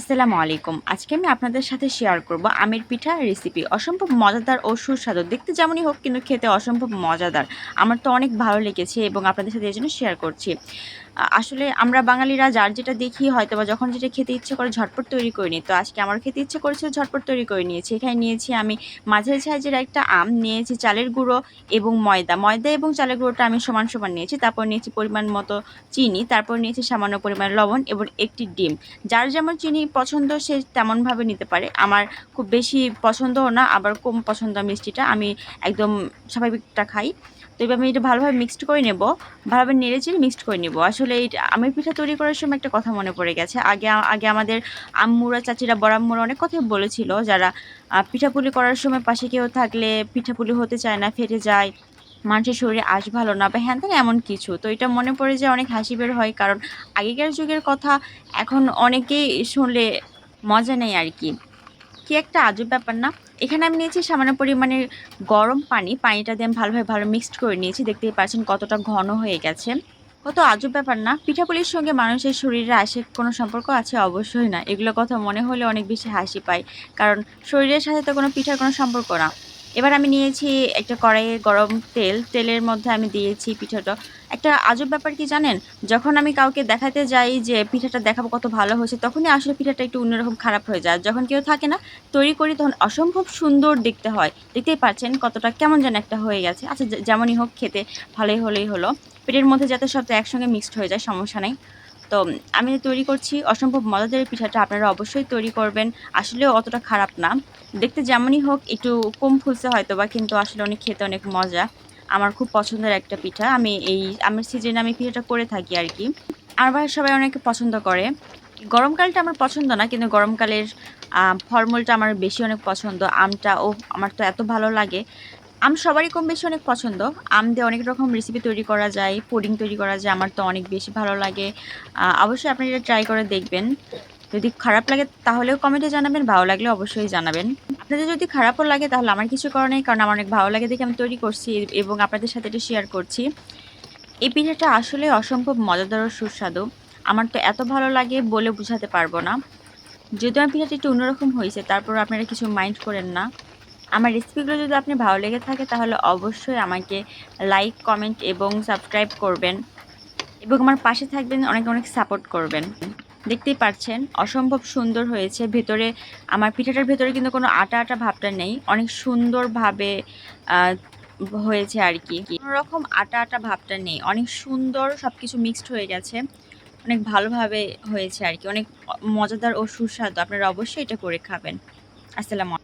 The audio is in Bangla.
আসসালামু আলাইকুম। আজকে আমি আপনাদের সাথে শেয়ার করব আমের পিঠা রেসিপি। অসম্ভব মজাদার ও সুস্বাদু। দেখতে যেমনই হোক কিন্তু খেতে অসম্ভব মজাদার। আমার তো অনেক ভালো লেগেছে এবং আপনাদের সাথে এজন্য শেয়ার করছি। আসলে আমরা বাঙালিরা যার যেটা দেখি হয়তোবা যখন যেটা খেতে ইচ্ছে করে ঝটপট তৈরি করে নিই। তো আজকে আমার খেতে ইচ্ছে করেছিল ঝটপট তৈরি করে নিয়েছি। এখানে নিয়েছি আমি মাঝারি সাইজের একটা আম, নিয়েছি চালের গুঁড়ো এবং ময়দা। ময়দা এবং চালের গুঁড়োটা আমি সমান, সমান নিয়েছি। তারপর নিয়েছি পরিমাণ মতো চিনি, তারপর নিয়েছি সামান্য পরিমাণ লবণ এবং একটি ডিম। যার যেমন চিনি পছন্দ সে তেমনভাবে নিতে পারে। আমার খুব বেশি পছন্দও না, আবার কম পছন্দ মিষ্টিটা। আমি একদম স্বাভাবিকটা খাই। তো এবার আমি এটা ভালোভাবে মিক্সড করে নেব। ভালোভাবে নেড়েচেড়ে মিক্সড করে নেব। আসলে এই আমের পিঠা তৈরি করার সময় একটা কথা মনে পড়ে গেছে। আগে আমাদের আম্মুরা, চাচিরা, বড়াম্মুরা অনেক কথাই বলেছিল, যারা পিঠাপুলি করার সময় পাশে কেউ থাকলে পিঠাপুলি হতে চায় না, ফেটে যায়, মানুষের শরীরে আঁশ ভালো না বা হ্যান-ত্যান এমন কিছু। তো এটা মনে পড়ে যে অনেক হাসি বের হয়। কারণ আগেকার যুগের কথা এখন অনেকেই শুনলে মজা নেই আরকি। কি একটা আজব ব্যাপার না? এখানে আমি নিয়েছি সামান্য পরিমাণের গরম পানি। পানিটা দিয়ে আমি ভালোভাবে ভালো মিক্সড করে নিয়েছি। দেখতেই পাচ্ছেন কতটা ঘন হয়ে গেছে। কত আজব ব্যাপার না? পিঠাপুলির সঙ্গে মানুষের শরীরে আঁশের কোনো সম্পর্ক আছে? অবশ্যই না। এগুলোর কথা মনে হলে অনেক বেশি হাসি পায়। কারণ শরীরের সাথে তো কোনো পিঠার কোনো সম্পর্ক না। এবার আমি নিয়েছি একটা কড়াইয়ে গরম তেল। তেলের মধ্যে আমি দিয়েছি পিঠাটা। একটা আজব ব্যাপার কি জানেন? যখন আমি কাউকে দেখাতে যাই যে পিঠাটা দেখাবো কত ভালো হয়েছে, তখনই আসলে পিঠাটা একটু অন্যরকম খারাপ হয়ে যায়। আর যখন কেউ থাকে না, তৈরি করি তখন অসম্ভব সুন্দর দেখতে হয়। দেখতেই পাচ্ছেন কতটা কেমন যেন একটা হয়ে গেছে। আচ্ছা, যেমনই হোক খেতে ভালোই হলেই হলো। পেটের মধ্যে যাতে সব একসঙ্গে মিক্সড হয়ে যায়, সমস্যা নাই। তো আমি তৈরি করছি অসম্ভব মজাদার এই পিঠাটা। আপনারা অবশ্যই তৈরি করবেন। আসলেও অতটা খারাপ না। দেখতে যেমনই হোক একটু কম ফুলছে হয়তোবা, কিন্তু আসলে অনেক খেতে অনেক মজা। আমার খুব পছন্দের একটা পিঠা। আমি এই আমের সিজনে আমি পিঠাটা করে থাকি আরকি। আমার বাসায় সবাই অনেক পছন্দ করে। গরমকালটা আমার পছন্দ না, কিন্তু গরমকালের ফলমূলটা আমার বেশি অনেক পছন্দ। আমটা ওহ! আমার তো এত ভালো লাগে। আম সবারই কম বেশি অনেক পছন্দ। আম দিয়ে অনেক রকম রেসিপি তৈরি করা যায়, পুডিং তৈরি করা যায়। আমার তো অনেক বেশি ভালো লাগে। অবশ্যই আপনি এটা ট্রাই করে দেখবেন। যদি খারাপ লাগে তাহলেও কমেন্টে জানাবেন, ভালো লাগলে অবশ্যই জানাবেন। আপনাদের যদি খারাপও লাগে তাহলে আমার কিছু করার নেই। কারণ আমার অনেক ভালো লাগে দেখে আমি তৈরি করছি এবং আপনাদের সাথে এটা শেয়ার করছি। এই পিঠাটা আসলে অসম্ভব মজাদার ও সুস্বাদু। আমার তো এত ভালো লাগে বলে বুঝাতে পারবো না। যদিও আমার পিঠাটা একটু অন্যরকম হইছে, তারপরও আপনারা কিছু মাইন্ড করেন না। আমার রেসিপিগুলো যদি আপনার ভালো লেগে থাকে তাহলে অবশ্যই আমাকে লাইক, কমেন্ট এবং সাবস্ক্রাইব করবেন এবং আমার পাশে থাকবেন, অনেক, অনেক সাপোর্ট করবেন। দেখতেই পাচ্ছেন অসম্ভব সুন্দর হয়েছে। ভেতরে আমার পিঠাটার ভেতরে কিন্তু কোনো আটা, আটা ভাবটা নেই। অনেক সুন্দরভাবে আ হয়েছে আরকি। কোনোরকম আটা, আটা ভাবটা নেই। অনেক সুন্দর সবকিছু মিক্সড হয়ে গেছে। অনেক ভালোভাবে হয়েছে আরকি। অনেক মজাদার ও সুস্বাদু। আপনারা অবশ্যই এটা করে খাবেন। আসসালামু